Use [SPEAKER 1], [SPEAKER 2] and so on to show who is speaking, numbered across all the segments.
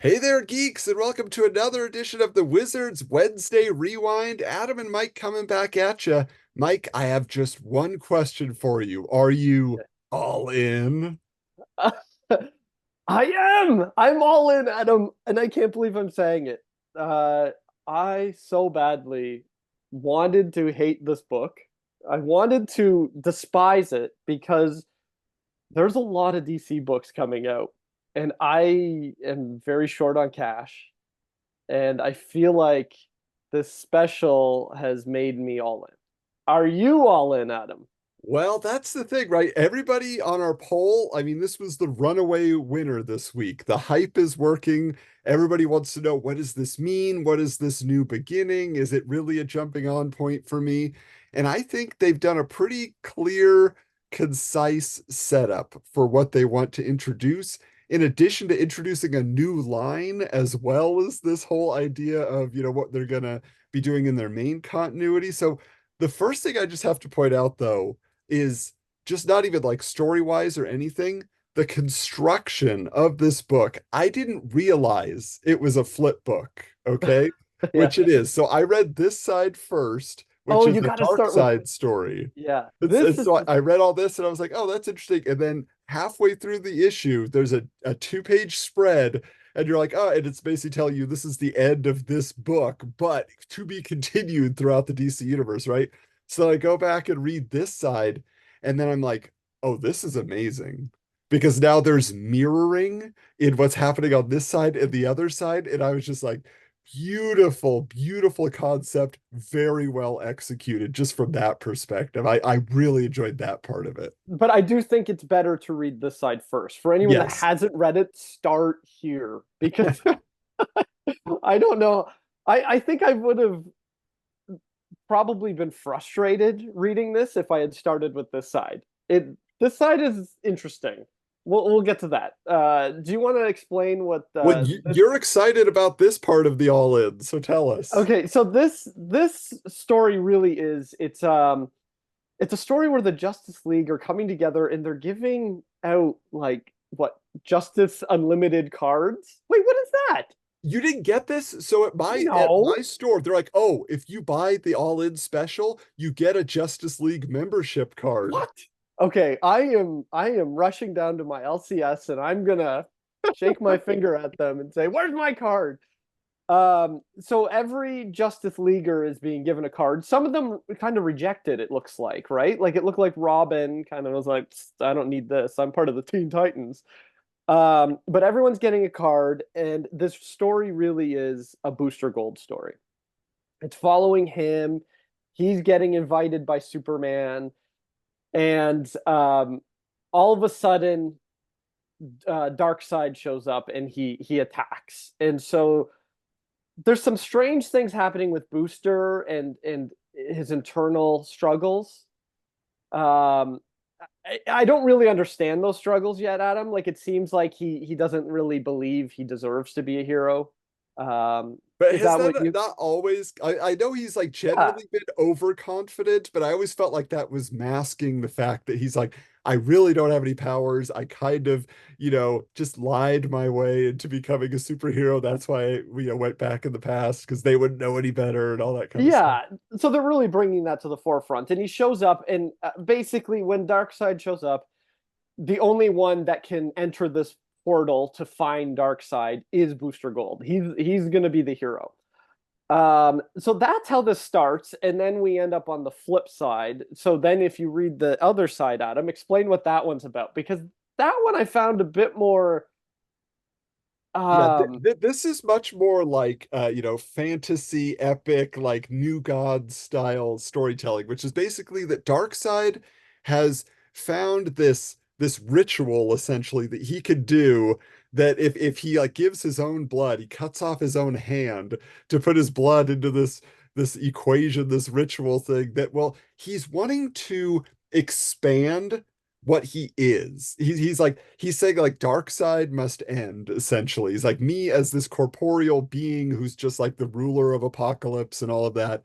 [SPEAKER 1] Hey there, geeks, and welcome to another edition of the Wizards Wednesday Rewind. Adam and Mike coming back at you. Mike, I have just one question for you. Are you all in?
[SPEAKER 2] I am. I'm all in, Adam, and I can't believe I'm saying it. Uh, I so badly wanted to hate this book. I wanted to despise it because there's a lot of DC books coming out, and I am very short on cash, and I feel like this special has made me all in. Are you all in, Adam?
[SPEAKER 1] Well, that's the thing, right? Everybody on our poll, I mean, this was the runaway winner this week. The hype is working. Everybody wants to know, what does this mean? What is this new beginning? Is it really a jumping on point for me? And I think they've done a pretty clear, concise setup for what they want to introduce, in addition to introducing a new line, as well as this whole idea of, what they're gonna be doing in their main continuity. So the first thing I just have to point out, though, is just not even like story wise or anything. The construction of this book, I didn't realize it was a flip book, okay?
[SPEAKER 2] Yeah.
[SPEAKER 1] Which it is. So I read this side first, which
[SPEAKER 2] Oh,
[SPEAKER 1] is
[SPEAKER 2] you
[SPEAKER 1] the
[SPEAKER 2] got to
[SPEAKER 1] dark
[SPEAKER 2] start with
[SPEAKER 1] side story.
[SPEAKER 2] yeah.
[SPEAKER 1] And so I read all this and I was like, oh, that's interesting. And then halfway through the issue, there's a two-page spread, and you're like, oh, and it's basically telling you this is the end of this book, but to be continued throughout the DC universe, right? So I go back and read this side, and then I'm like, oh, this is amazing. Because now there's mirroring in what's happening on this side and the other side. And I was just like, beautiful, beautiful concept, very well executed, just from that perspective. I really enjoyed that part of it.
[SPEAKER 2] but I do think it's better to read this side first. For anyone that
[SPEAKER 1] Yes.
[SPEAKER 2] hasn't read it, start here because I don't know. I think I would have probably been frustrated reading this if I had started with this side. This side is interesting. We'll get to that. Do you want to explain what
[SPEAKER 1] Well,
[SPEAKER 2] this?
[SPEAKER 1] you're excited about this part of the All In, so tell us.
[SPEAKER 2] Okay, so this story really is it's a story where the Justice League are coming together and they're giving out like what Justice Unlimited cards. Wait, what is that?
[SPEAKER 1] You didn't get this? So at my
[SPEAKER 2] No.
[SPEAKER 1] store, they're like, oh, if you buy the All In special, you get a Justice League membership card.
[SPEAKER 2] What? Okay, I am rushing down to my LCS and I'm gonna shake my finger at them and say, "Where's my card?" So every Justice Leaguer is being given a card. Some of them kind of rejected, it looks like, right? Like it looked like Robin kind of was like, I don't need this. I'm part of the Teen Titans. But everyone's getting a card, and this story really is a Booster Gold story. It's following him. He's getting invited by Superman, and all of a sudden, Darkseid shows up and he attacks. And so there's some strange things happening with Booster and his internal struggles. Um, I don't really understand those struggles yet, Adam. Like it seems like he doesn't really believe he deserves to be a hero.
[SPEAKER 1] But
[SPEAKER 2] Is
[SPEAKER 1] has
[SPEAKER 2] that
[SPEAKER 1] that
[SPEAKER 2] what you?
[SPEAKER 1] not always? I know he's like
[SPEAKER 2] Yeah,
[SPEAKER 1] generally been overconfident, but I always felt like that was masking the fact that he's like, I really don't have any powers. I kind of, just lied my way into becoming a superhero. That's why we went back in the past because they wouldn't know any better and all that kind of stuff.
[SPEAKER 2] yeah. So they're really bringing that to the forefront, and he shows up, and basically, when Darkseid shows up, the only one that can enter this portal to find Darkseid is Booster Gold. He's gonna be the hero. So that's how this starts, and then we end up on the flip side. So then, if you read the other side, Adam, explain what that one's about because that one I found a bit more.
[SPEAKER 1] Yeah,
[SPEAKER 2] Um,
[SPEAKER 1] this is much more like fantasy epic, like New God style storytelling, which is basically that Darkseid has found this ritual essentially that he could do, that if he like gives his own blood, he cuts off his own hand to put his blood into this equation, this ritual thing, that, well, he's wanting to expand what he is. He's like, he's saying like Darkseid must end, essentially. He's like, me as this corporeal being who's just like the ruler of apocalypse and all of that,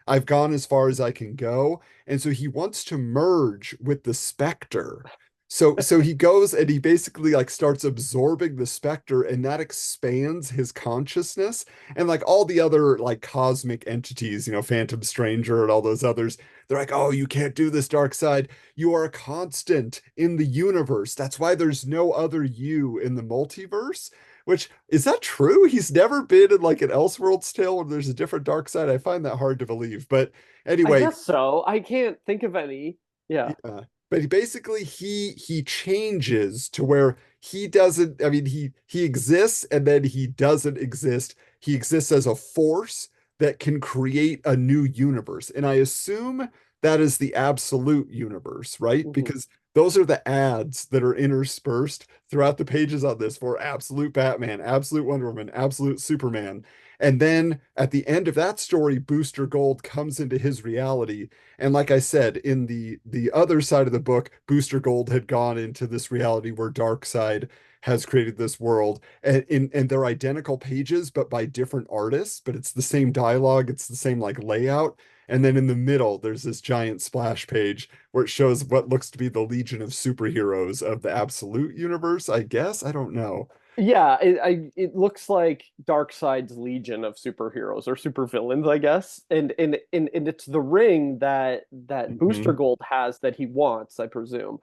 [SPEAKER 1] I've gone as far as I can go. And so he wants to merge with the Spectre. So he goes and he basically like starts absorbing the specter, and that expands his consciousness. And like all the other like cosmic entities, Phantom Stranger and all those others, they're like, oh, you can't do this, dark side. You are a constant in the universe. That's why there's no other you in the multiverse. Which is that true? He's never been in like an Elseworlds tale where there's a different dark side. I find that hard to believe. But
[SPEAKER 2] I
[SPEAKER 1] anyway,
[SPEAKER 2] guess so. I can't think of any. Yeah.
[SPEAKER 1] yeah. But he changes to where he doesn't, I mean, he exists and then he doesn't exist. He exists as a force that can create a new universe. And I assume that is the absolute universe, right?
[SPEAKER 2] Mhm.
[SPEAKER 1] Because those are the ads that are interspersed throughout the pages on this for absolute Batman, absolute Wonder Woman, absolute Superman. And then at the end of that story, Booster Gold comes into his reality, and like I said, in the other side of the book, Booster Gold had gone into this reality where Darkseid has created this world, and they're identical pages, but by different artists, but it's the same dialogue, it's the same like layout. And then in the middle, there's this giant splash page where it shows what looks to be the Legion of Superheroes of the Absolute Universe, I guess. I don't know.
[SPEAKER 2] Yeah, it looks like Darkseid's legion of superheroes or supervillains, I guess. And it's the ring that Booster
[SPEAKER 1] Mhm.
[SPEAKER 2] Gold has that he wants, I presume.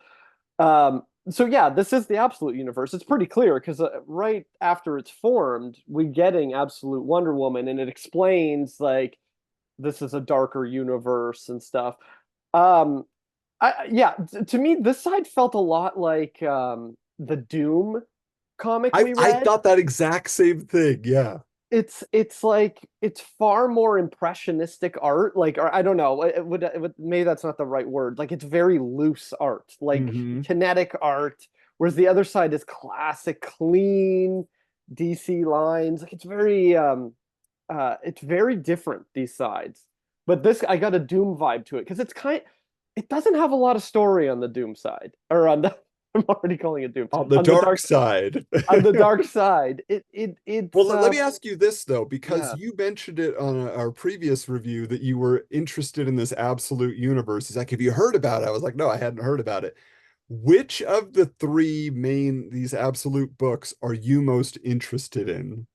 [SPEAKER 2] So yeah, this is the absolute universe. It's pretty clear because right after it's formed, we're getting absolute Wonder Woman, and it explains like this is a darker universe and stuff. Um, yeah, to me, this side felt a lot like the Doom comic
[SPEAKER 1] I
[SPEAKER 2] we
[SPEAKER 1] I
[SPEAKER 2] read.
[SPEAKER 1] thought that exact same thing. Yeah.
[SPEAKER 2] It's like it's far more impressionistic art, like, or I don't know, maybe that's not the right word. Like it's very loose art, like
[SPEAKER 1] Hmm.
[SPEAKER 2] kinetic art, whereas the other side is classic, clean DC lines. Like it's very different, these sides. But this, I got a Doom vibe to it because it doesn't have a lot of story on the Doom side, or on the I'm already calling it Doom,
[SPEAKER 1] On the
[SPEAKER 2] on the
[SPEAKER 1] dark
[SPEAKER 2] dark
[SPEAKER 1] side.
[SPEAKER 2] on the dark side. It's
[SPEAKER 1] Well, let me ask you this though, because
[SPEAKER 2] yeah.
[SPEAKER 1] you mentioned it on our previous review that you were interested in this absolute universe. He's like, have you heard about it? I was like, no, I hadn't heard about it. Which of the three main these absolute books are you most interested in?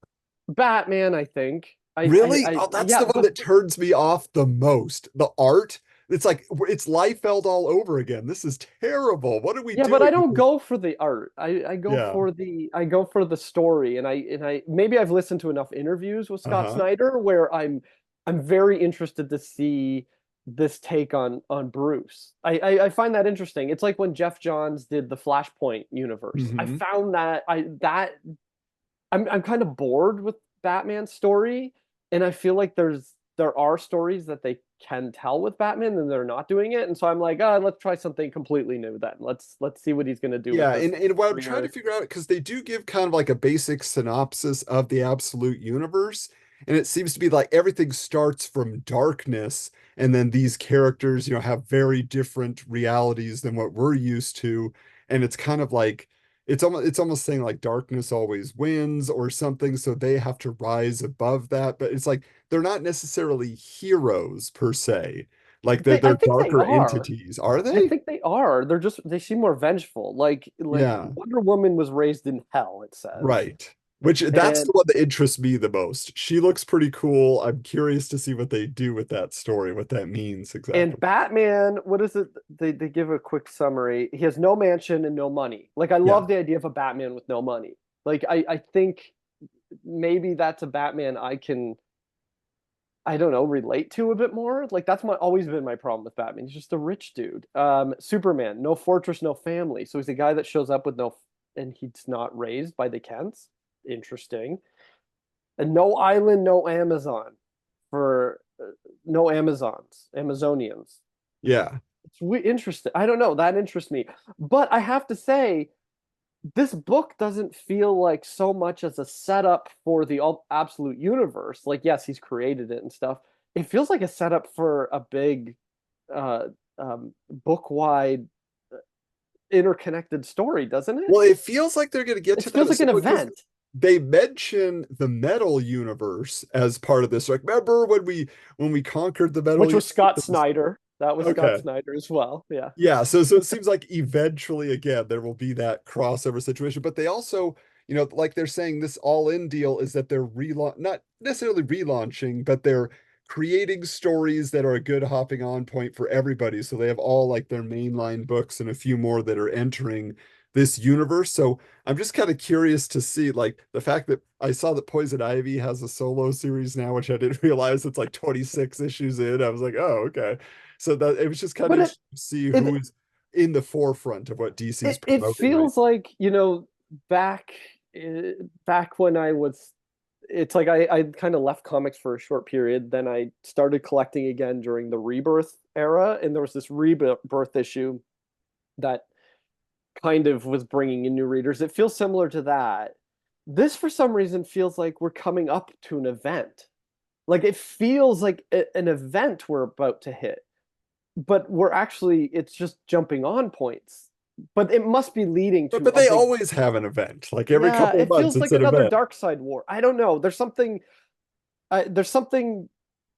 [SPEAKER 2] Batman, I think.
[SPEAKER 1] Really? Oh, that's
[SPEAKER 2] Yeah,
[SPEAKER 1] the one that turns me off the most. The art. It's like it's Liefeld all over again. This is terrible. What are we
[SPEAKER 2] yeah, but I
[SPEAKER 1] doing
[SPEAKER 2] don't
[SPEAKER 1] here?
[SPEAKER 2] go for the art.
[SPEAKER 1] Yeah.
[SPEAKER 2] I go for the story, and I maybe I've listened to enough interviews with Scott
[SPEAKER 1] Uh-huh.
[SPEAKER 2] Snyder where I'm very interested to see this take on Bruce. I find that interesting. It's like when Jeff Johns did the Flashpoint universe. I
[SPEAKER 1] Hmm.
[SPEAKER 2] found that I'm kind of bored with Batman's story, and I feel like there are stories that they can tell with Batman, and they're not doing it. And so I'm like, let's try something completely new then. Let's see what he's gonna do with
[SPEAKER 1] Yeah,
[SPEAKER 2] this
[SPEAKER 1] and what I'm trying to
[SPEAKER 2] three-hour.
[SPEAKER 1] figure out, because they do give kind of like a basic synopsis of the absolute universe, and it seems to be like everything starts from darkness, and then these characters, have very different realities than what we're used to, and it's kind of like it's almost saying like darkness always wins or something, so they have to rise above that, but it's like they're not necessarily heroes per se, like they're
[SPEAKER 2] I
[SPEAKER 1] they're
[SPEAKER 2] think they
[SPEAKER 1] darker
[SPEAKER 2] are.
[SPEAKER 1] entities, are
[SPEAKER 2] I
[SPEAKER 1] they?
[SPEAKER 2] think they are. They seem more vengeful. Like
[SPEAKER 1] Yeah.
[SPEAKER 2] Wonder Woman was raised in hell, it says.
[SPEAKER 1] Right. Which that's the
[SPEAKER 2] And
[SPEAKER 1] one that interests me the most. She looks pretty cool. I'm curious to see what they do with that story, what that means
[SPEAKER 2] and
[SPEAKER 1] exactly.
[SPEAKER 2] Batman, what is it? They give a quick summary. He has no mansion and no money. Like I
[SPEAKER 1] Yeah.
[SPEAKER 2] love the idea of a Batman with no money. Like I think maybe that's a Batman I can, I don't know, relate to a bit more. Like that's my always been my problem with Batman. He's just a rich dude. Superman, no fortress, no family. So he's a guy that shows up with no, and he's not raised by the Kents. Interesting. And no island, no Amazon for no Amazonians.
[SPEAKER 1] Yeah.
[SPEAKER 2] It's interesting. I don't know. That interests me. But I have to say, this book doesn't feel like so much as a setup for the absolute universe. Like, yes, he's created it and stuff. It feels like a setup for a big uh, book wide interconnected story, doesn't it?
[SPEAKER 1] Well, it feels like they're going to get
[SPEAKER 2] It
[SPEAKER 1] to that
[SPEAKER 2] feels
[SPEAKER 1] at
[SPEAKER 2] like
[SPEAKER 1] some
[SPEAKER 2] an
[SPEAKER 1] point because
[SPEAKER 2] event,
[SPEAKER 1] they mention the metal universe as part of this. Like, remember when we conquered the metal
[SPEAKER 2] which was
[SPEAKER 1] universe?
[SPEAKER 2] Scott Snyder. That was Scott
[SPEAKER 1] Okay.
[SPEAKER 2] Snyder as well. Yeah.
[SPEAKER 1] Yeah, so it seems like eventually again there will be that crossover situation, but they also, like they're saying this all-in deal is that they're relaunch not necessarily relaunching, but they're creating stories that are a good hopping on point for everybody. So they have all like their mainline books and a few more that are entering this universe. So I'm just kind of curious to see like the fact that I saw that Poison Ivy has a solo series now, which I didn't realize it's like 26 issues in. I was like, oh, okay. So that it was just kind of
[SPEAKER 2] But
[SPEAKER 1] interesting to see who
[SPEAKER 2] it
[SPEAKER 1] is in the forefront of what DC is
[SPEAKER 2] it
[SPEAKER 1] promoting right
[SPEAKER 2] feels like, back back when I was it's like I kind of left comics for a short period, then I started collecting again during the Rebirth era, and there was this Rebirth issue that kind of was bringing in new readers. It feels similar to that. This, for some reason, feels like we're coming up to an event. Like it feels like an event we're about to hit, but we're actually, it's just jumping on points. But it must be leading
[SPEAKER 1] But
[SPEAKER 2] to
[SPEAKER 1] but
[SPEAKER 2] a
[SPEAKER 1] they
[SPEAKER 2] big,
[SPEAKER 1] always have an event. Like every
[SPEAKER 2] yeah,
[SPEAKER 1] couple of
[SPEAKER 2] it
[SPEAKER 1] months
[SPEAKER 2] feels
[SPEAKER 1] it's
[SPEAKER 2] like
[SPEAKER 1] an
[SPEAKER 2] another
[SPEAKER 1] event.
[SPEAKER 2] Dark Side war. I don't know. There's something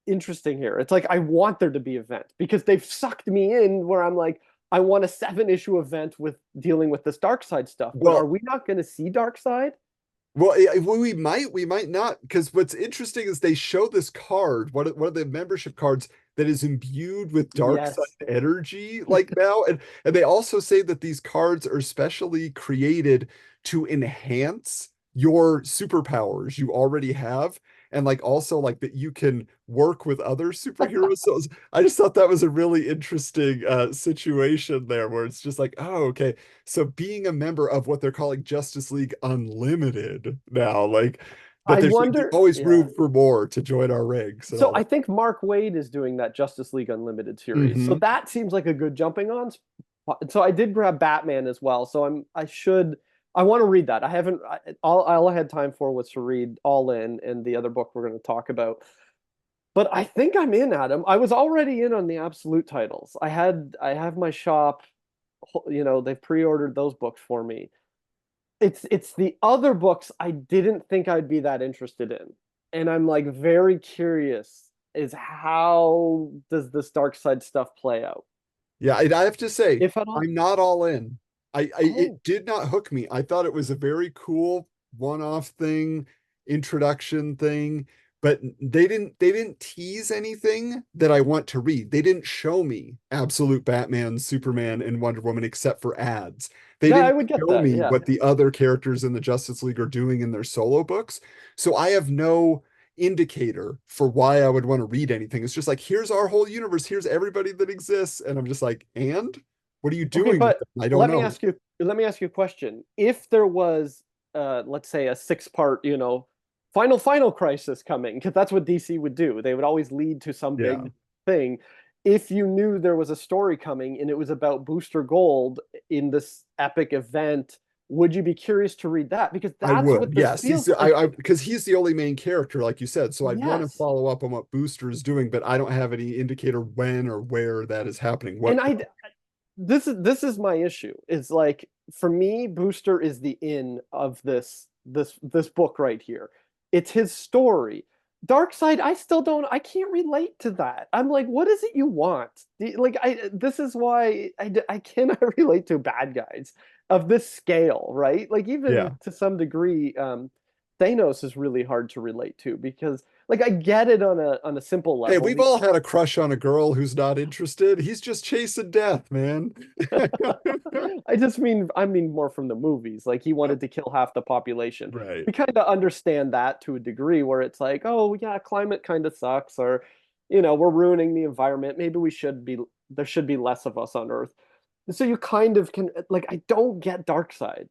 [SPEAKER 2] interesting here. It's like I want there to be event because they've sucked me in where I'm like, I want a 7 issue event with dealing with this dark side stuff. But are
[SPEAKER 1] Well,
[SPEAKER 2] we not going to see dark side?
[SPEAKER 1] we might not, because what's interesting is they show this card, one of the membership cards that is imbued with dark side
[SPEAKER 2] Yes.
[SPEAKER 1] energy, like now, and they also say that these cards are specially created to enhance your superpowers you already have, and like also like that you can work with other superheroes. So I just thought that was a really interesting situation there, where it's just like, oh, okay, so being a member of what they're calling Justice League Unlimited now, like, but
[SPEAKER 2] I
[SPEAKER 1] there's like there's
[SPEAKER 2] wonder,
[SPEAKER 1] always
[SPEAKER 2] yeah.
[SPEAKER 1] room for more to join our ranks and
[SPEAKER 2] So
[SPEAKER 1] all
[SPEAKER 2] I
[SPEAKER 1] that.
[SPEAKER 2] think Mark Waid is doing that Justice League Unlimited series. So
[SPEAKER 1] Hmm.
[SPEAKER 2] that seems like a good jumping on. So I did grab Batman as well. So I want to read that. I haven't all I had time for was to read All In and the other book we're going to talk about. But I think I'm in, Adam. I was already in on the absolute titles. I have my shop, they've pre-ordered those books for me. It's the other books I didn't think I'd be that interested in. And I'm like very curious is how does this dark side stuff play out?
[SPEAKER 1] Yeah, I have to say,
[SPEAKER 2] If at all.
[SPEAKER 1] I'm not all in.
[SPEAKER 2] Oh,
[SPEAKER 1] It did not hook me. I thought it was a very cool one-off thing, introduction thing, but they didn't tease anything that I want to read. They didn't show me Absolute Batman, Superman, and Wonder Woman except for ads. They
[SPEAKER 2] yeah, I
[SPEAKER 1] didn't
[SPEAKER 2] would get
[SPEAKER 1] show
[SPEAKER 2] that.
[SPEAKER 1] me
[SPEAKER 2] Yeah.
[SPEAKER 1] what the other characters in the Justice League are doing in their solo books. So I have no indicator for why I would want to read anything. It's just like, here's our whole universe, here's everybody that exists. And I'm just like, and what are you
[SPEAKER 2] Okay,
[SPEAKER 1] doing with
[SPEAKER 2] but
[SPEAKER 1] them? I don't know.
[SPEAKER 2] let me ask you a question. If there was let's say a 6 part, final crisis coming, because that's what DC would do. They would always lead to some
[SPEAKER 1] Yeah,
[SPEAKER 2] big thing. If you knew there was a story coming and it was about Booster Gold in this epic event, would you be curious to read that? Because
[SPEAKER 1] I
[SPEAKER 2] that's what
[SPEAKER 1] would.
[SPEAKER 2] this
[SPEAKER 1] Yes,
[SPEAKER 2] feels like.
[SPEAKER 1] I because he's the only main character, like you said. So I'd want to
[SPEAKER 2] Yes.
[SPEAKER 1] follow up on what Booster is doing, but I don't have any indicator when or where that is happening.
[SPEAKER 2] And
[SPEAKER 1] What?
[SPEAKER 2] this is my issue. It's like for me, Booster is the in of this book right here. It's his story. Darkseid, I can't relate to that. I'm like, what is it you want? Like, this is why I cannot relate to bad guys of this scale, right? Like, even
[SPEAKER 1] Yeah.
[SPEAKER 2] to some degree, Thanos is really hard to relate to because, like, I get it on a simple
[SPEAKER 1] Hey,
[SPEAKER 2] level.
[SPEAKER 1] we've all had a crush on a girl who's not interested. He's just chasing death, man.
[SPEAKER 2] I mean more from the movies. Like he wanted to kill half the population.
[SPEAKER 1] Right.
[SPEAKER 2] We kind of understand that to a degree where it's like, oh yeah, climate kind of sucks, or we're ruining the environment. Maybe there should be less of us on Earth. And so you kind of can like I don't get Darkseid.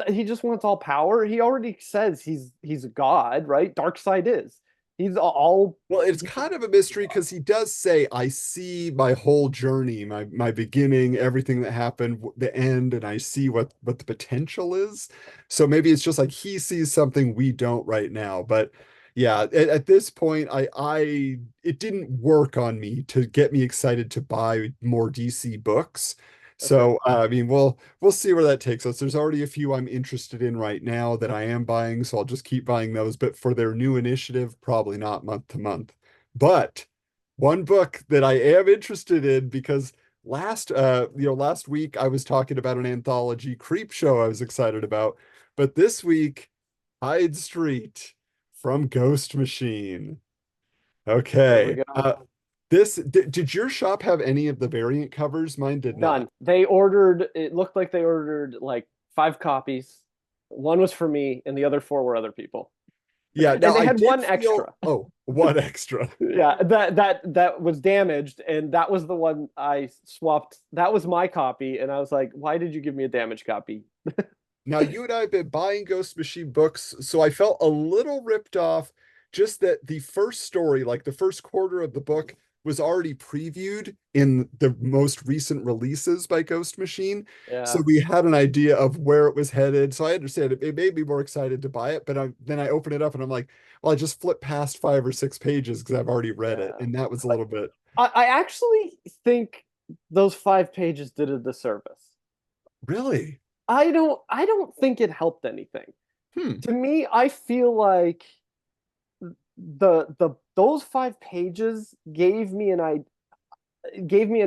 [SPEAKER 2] He just wants all power. He already says he's a god, right? Darkseid is. He's all
[SPEAKER 1] Well, it's
[SPEAKER 2] he
[SPEAKER 1] kind of a mystery because he does say, I see my whole journey, my beginning, everything that happened, the end, and I see what the potential is. So maybe it's just like he sees something we don't right now. But yeah, at this point, I it didn't work on me to get me excited to buy more DC books.
[SPEAKER 2] okay.
[SPEAKER 1] So I mean, we'll see where that takes us. There's already a few I'm interested in right now that I am buying, so I'll just keep buying those. But for their new initiative, probably not month to month. But one book that I am interested in because last week I was talking about an anthology creep show I was excited about, but this week Hyde Street from Ghost Machine.
[SPEAKER 2] Here we
[SPEAKER 1] Okay.
[SPEAKER 2] go.
[SPEAKER 1] Did your shop have any of the variant covers? Mine did not.
[SPEAKER 2] None. They ordered, it looked like they ordered like 5 copies. One was for me, and the other 4 were other people.
[SPEAKER 1] Yeah, now
[SPEAKER 2] And they
[SPEAKER 1] I
[SPEAKER 2] had
[SPEAKER 1] did
[SPEAKER 2] one
[SPEAKER 1] feel,
[SPEAKER 2] extra.
[SPEAKER 1] oh, one extra.
[SPEAKER 2] Yeah, that was damaged, and that was the one I swapped. That was my copy, and I was like, "Why did you give me a damaged copy?"
[SPEAKER 1] Now, you and I have been buying Ghost Machine books, so I felt a little ripped off just that the first story, like the first quarter of the book, was already previewed in the most recent releases by Ghost Machine. So
[SPEAKER 2] Yeah,
[SPEAKER 1] we had an idea of where it was headed. So I understand it made me more excited to buy it, but then I open it up and I'm like, well, I just flipped past 5 or 6 pages because I've already read it.
[SPEAKER 2] yeah.
[SPEAKER 1] And that was a little bit,
[SPEAKER 2] I actually think those 5 pages did a disservice.
[SPEAKER 1] really?
[SPEAKER 2] I don't think it helped anything.
[SPEAKER 1] Hmm.
[SPEAKER 2] To me, I feel like the those 5 pages gave me an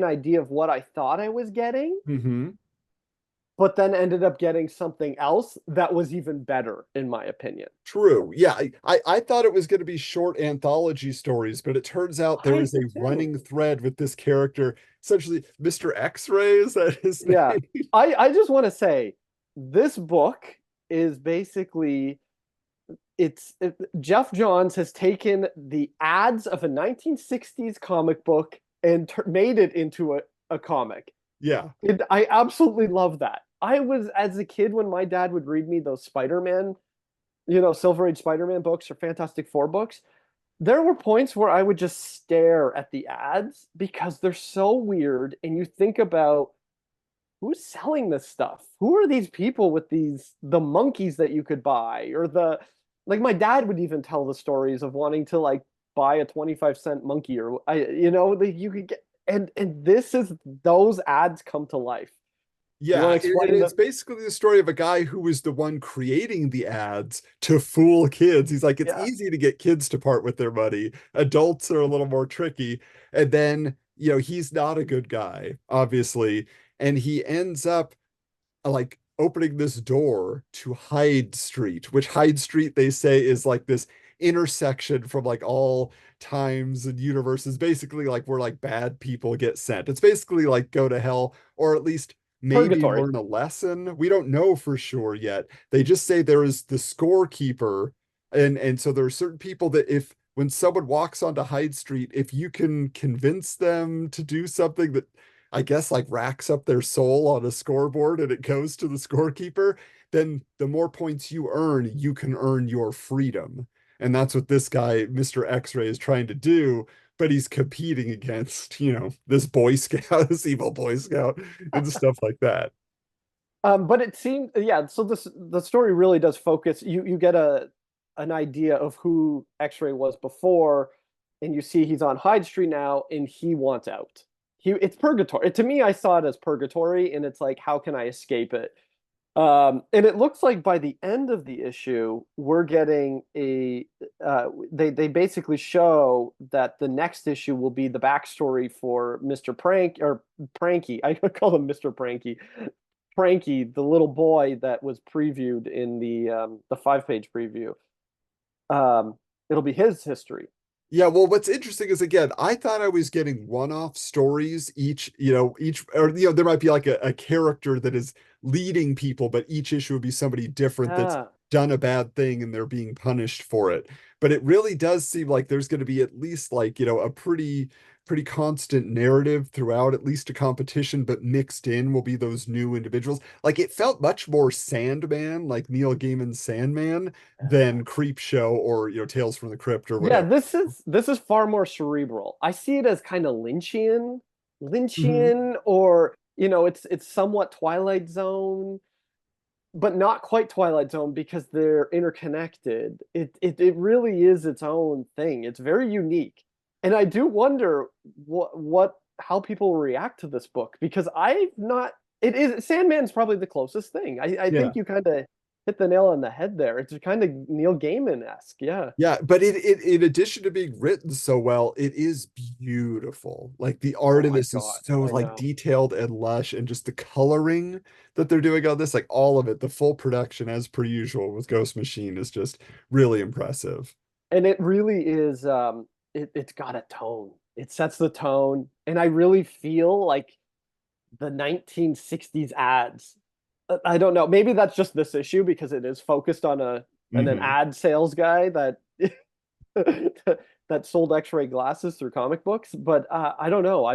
[SPEAKER 2] idea of what I thought I was getting,
[SPEAKER 1] Mm-hmm.
[SPEAKER 2] but then ended up getting something else that was even better, in my opinion.
[SPEAKER 1] True. Yeah, I thought it was going to be short anthology stories, but it turns out there
[SPEAKER 2] I
[SPEAKER 1] is a
[SPEAKER 2] did too.
[SPEAKER 1] running thread with this character, essentially Mr. X-Ray, is that his
[SPEAKER 2] Yeah.
[SPEAKER 1] name?
[SPEAKER 2] I just want to say this book is basically Jeff Johns has taken the ads of a 1960s comic book and made it into a comic.
[SPEAKER 1] Yeah.
[SPEAKER 2] I absolutely love that. I was as a kid when my dad would read me those Spider-Man, Silver Age Spider-Man books or Fantastic Four books. There were points where I would just stare at the ads because they're so weird. And you think about who's selling this stuff? Who are these people with the monkeys that you could buy? Or like my dad would even tell the stories of wanting to like buy a 25-cent monkey or you could get and this is those ads come to life. You want
[SPEAKER 1] Yeah,
[SPEAKER 2] to
[SPEAKER 1] and
[SPEAKER 2] explain
[SPEAKER 1] it's
[SPEAKER 2] them?
[SPEAKER 1] basically the story of a guy who was the one creating the ads to fool kids. He's like, it's
[SPEAKER 2] Yeah.
[SPEAKER 1] easy to get kids to part with their money. Adults are a little more tricky. And then, he's not a good guy, obviously. And he ends up like opening this door to Hyde Street, which Hyde Street they say is like this intersection from like all times and universes, basically like where like bad people get sent. It's basically like go to hell, or at least maybe
[SPEAKER 2] Purgatory.
[SPEAKER 1] learn a lesson. We don't know for sure yet. They just say there is the scorekeeper, and so there are certain people that if when someone walks onto Hyde Street, if you can convince them to do something that I guess like racks up their soul on a scoreboard and it goes to the scorekeeper, then the more points you earn, you can earn your freedom. And that's what this guy, Mr. X-Ray, is trying to do. But he's competing against, this Boy Scout, this evil Boy Scout, and stuff like that.
[SPEAKER 2] But it seemed, yeah. So the story really does focus. You get an idea of who X-Ray was before, and you see he's on Hyde Street now, and he wants out. It's purgatory. To me, I saw it as purgatory, and it's like, how can I escape it? And it looks like by the end of the issue, we're getting they basically show that the next issue will be the backstory for Mr. Prank or Pranky. I call him Mr. Pranky. Pranky, the little boy that was previewed in the 5 page preview. It'll be his history.
[SPEAKER 1] Yeah, well, what's interesting is again, I thought I was getting one-off stories each, or there might be like a character that is leading people, but each issue would be somebody different that's
[SPEAKER 2] Ah,
[SPEAKER 1] done a bad thing and they're being punished for it. But it really does seem like there's going to be at least like, a pretty constant narrative throughout, at least a competition, but mixed in will be those new individuals. Like it felt much more Sandman, like Neil Gaiman's Sandman, than Creep Show or Tales from the Crypt or
[SPEAKER 2] yeah.
[SPEAKER 1] whatever.
[SPEAKER 2] This is far more cerebral. I see it as kind of Lynchian,
[SPEAKER 1] Mhm.
[SPEAKER 2] Lynchian, or it's somewhat Twilight Zone, but not quite Twilight Zone because they're interconnected. It really is its own thing. It's very unique, and I do wonder what how people react to this book because I've not. It is Sandman's probably the closest thing. I
[SPEAKER 1] Yeah.
[SPEAKER 2] think you kind of. hit the nail on the head there. It's kind of Neil Gaiman-esque. Yeah.
[SPEAKER 1] Yeah, but it in addition to being written so well, it is beautiful. Like the art
[SPEAKER 2] Oh
[SPEAKER 1] in
[SPEAKER 2] my
[SPEAKER 1] this is
[SPEAKER 2] God.
[SPEAKER 1] so
[SPEAKER 2] I
[SPEAKER 1] like
[SPEAKER 2] know.
[SPEAKER 1] detailed and lush, and just the coloring that they're doing on this, like all of it, the full production as per usual with Ghost Machine is just really impressive.
[SPEAKER 2] And it really is it's got a tone. It sets the tone. And I really feel like the 1960s ads. I don't know. Maybe that's just this issue because it is focused on an
[SPEAKER 1] Hmm.
[SPEAKER 2] ad sales guy that that sold X-ray glasses through comic books. But I don't know.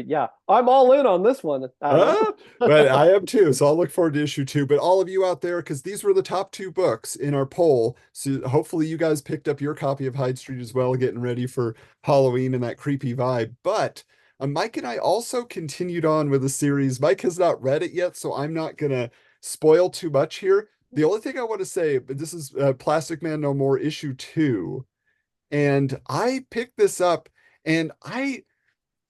[SPEAKER 2] Yeah, I'm all in on this one, Adam.
[SPEAKER 1] Ah, but I am too, so I'll look forward to issue two. But all of you out there, because these were the top two books in our poll, so hopefully you guys picked up your copy of Hyde Street as well, getting ready for Halloween and that creepy vibe. But Mike and I also continued on with the series. Mike has not read it yet, so I'm not gonna spoil too much here. The only thing I want to say, but this is Plastic Man No More issue two, and I picked this up, and I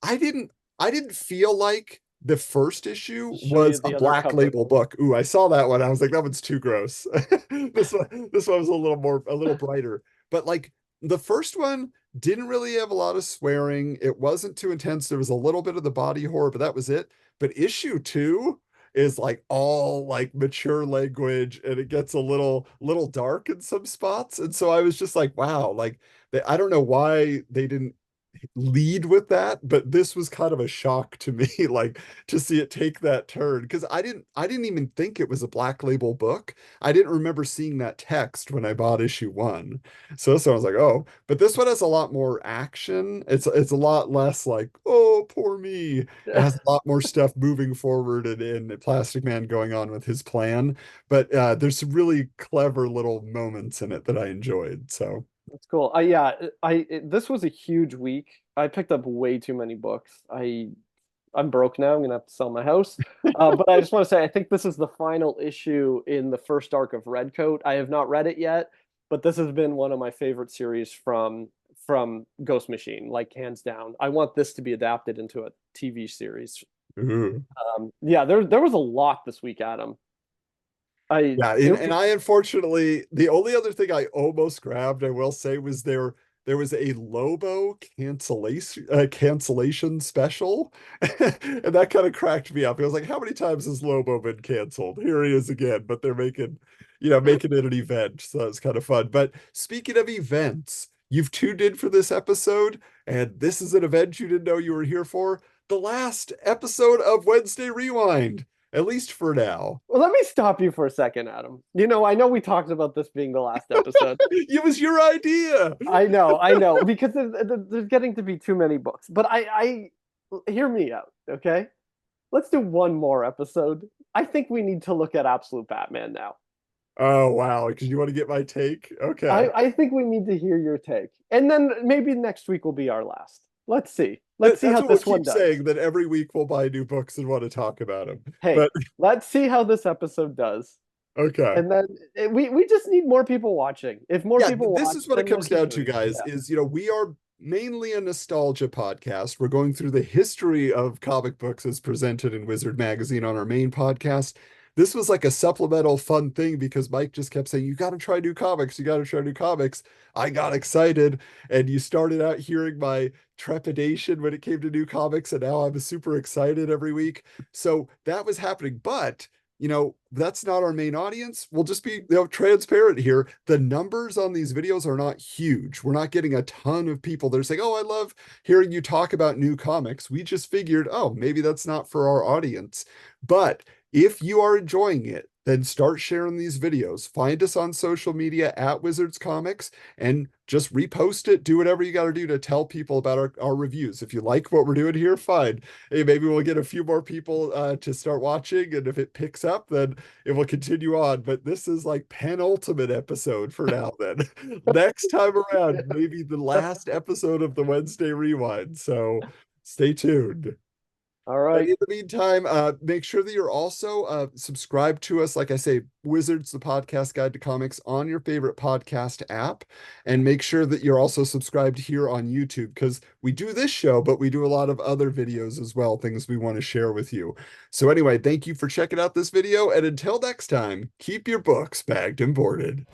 [SPEAKER 1] didn't I didn't feel like the first issue
[SPEAKER 2] Show you
[SPEAKER 1] was a
[SPEAKER 2] the other
[SPEAKER 1] black
[SPEAKER 2] cover.
[SPEAKER 1] label book. Ooh, I saw that one. I was like, that one's too gross. This one was a little more a little brighter. But like the first one didn't really have a lot of swearing. It wasn't too intense. There was a little bit of the body horror, but that was it. But issue two is like all like mature language, and it gets a little dark in some spots. And so I was just like, wow, like I don't know why they didn't lead with that, but this was kind of a shock to me, like to see it take that turn, because I didn't even think it was a black label book. I didn't remember seeing that text when I bought issue one. So I was like, oh, but this one has a lot more action. It's a lot less like, oh, poor me. It has a lot more stuff moving forward, and Plastic Man going on with his plan. But there's some really clever little moments in it that I enjoyed. So
[SPEAKER 2] That's cool. Yeah, this was a huge week. I picked up way too many books. I'm broke now. I'm gonna have to sell my house. But I just want to say I think this is the final issue in the first arc of Redcoat. I have not read it yet, but this has been one of my favorite series from Ghost Machine, like hands down. I want this to be adapted into a TV series.
[SPEAKER 1] ooh.
[SPEAKER 2] Yeah, there was a lot this week, Adam.
[SPEAKER 1] Yeah, and I unfortunately, the only other thing I almost grabbed, I will say, was there was a Lobo cancellation special, and that kind of cracked me up. I was like, how many times has Lobo been canceled? Here he is again, but they're making it an event, so it's kind of fun. But speaking of events, you've tuned in for this episode, and this is an event you didn't know you were here for. The last episode of Wednesday Rewind, at least for now.
[SPEAKER 2] Well, let me stop you for a second, Adam. I know we talked about this being the last episode.
[SPEAKER 1] It was your idea.
[SPEAKER 2] I know, because there's getting to be too many books. But hear me out, okay? Let's do one more episode. I think we need to look at Absolute Batman now.
[SPEAKER 1] Oh wow, because you want to get my take? Okay.
[SPEAKER 2] I think we need to hear your take, and then maybe next week will be our last. Let's see. Let's see
[SPEAKER 1] That's
[SPEAKER 2] how
[SPEAKER 1] what we'll
[SPEAKER 2] this one
[SPEAKER 1] keep
[SPEAKER 2] does.
[SPEAKER 1] saying, that every week we'll buy new books and want to talk about them.
[SPEAKER 2] Hey,
[SPEAKER 1] But
[SPEAKER 2] let's see how this episode does.
[SPEAKER 1] okay.
[SPEAKER 2] And then we just need more people watching. If more
[SPEAKER 1] Yeah,
[SPEAKER 2] people
[SPEAKER 1] this
[SPEAKER 2] watch,
[SPEAKER 1] is what it
[SPEAKER 2] then we'll
[SPEAKER 1] comes
[SPEAKER 2] keep
[SPEAKER 1] down to,
[SPEAKER 2] doing it.
[SPEAKER 1] guys,
[SPEAKER 2] Yeah.
[SPEAKER 1] is we are mainly a nostalgia podcast. We're going through the history of comic books as presented in Wizard Magazine on our main podcast. This was like a supplemental fun thing because Mike just kept saying, you got to try new comics. You got to try new comics. I got excited. And you started out hearing my trepidation when it came to new comics. And now I'm super excited every week. So that was happening. But that's not our main audience. We'll just be transparent here. The numbers on these videos are not huge. We're not getting a ton of people that are saying, oh, I love hearing you talk about new comics. We just figured, oh, maybe that's not for our audience. But if you are enjoying it, then start sharing these videos. Find us on social media at Wizards Comics and just repost it. Do whatever you got to do to tell people about our reviews. If you like what we're doing here, fine. Hey, maybe we'll get a few more people to start watching. And if it picks up, then it will continue on. But this is like penultimate episode for now, then. Next time around, maybe the last episode of the Wednesday Rewind. So stay tuned.
[SPEAKER 2] All
[SPEAKER 1] But
[SPEAKER 2] right.
[SPEAKER 1] in the meantime, make sure that you're also subscribed to us. Like I say, Wizards, the podcast guide to comics on your favorite podcast app. And make sure that you're also subscribed here on YouTube because we do this show, but we do a lot of other videos as well, things we want to share with you. So anyway, thank you for checking out this video. And until next time, keep your books bagged and boarded.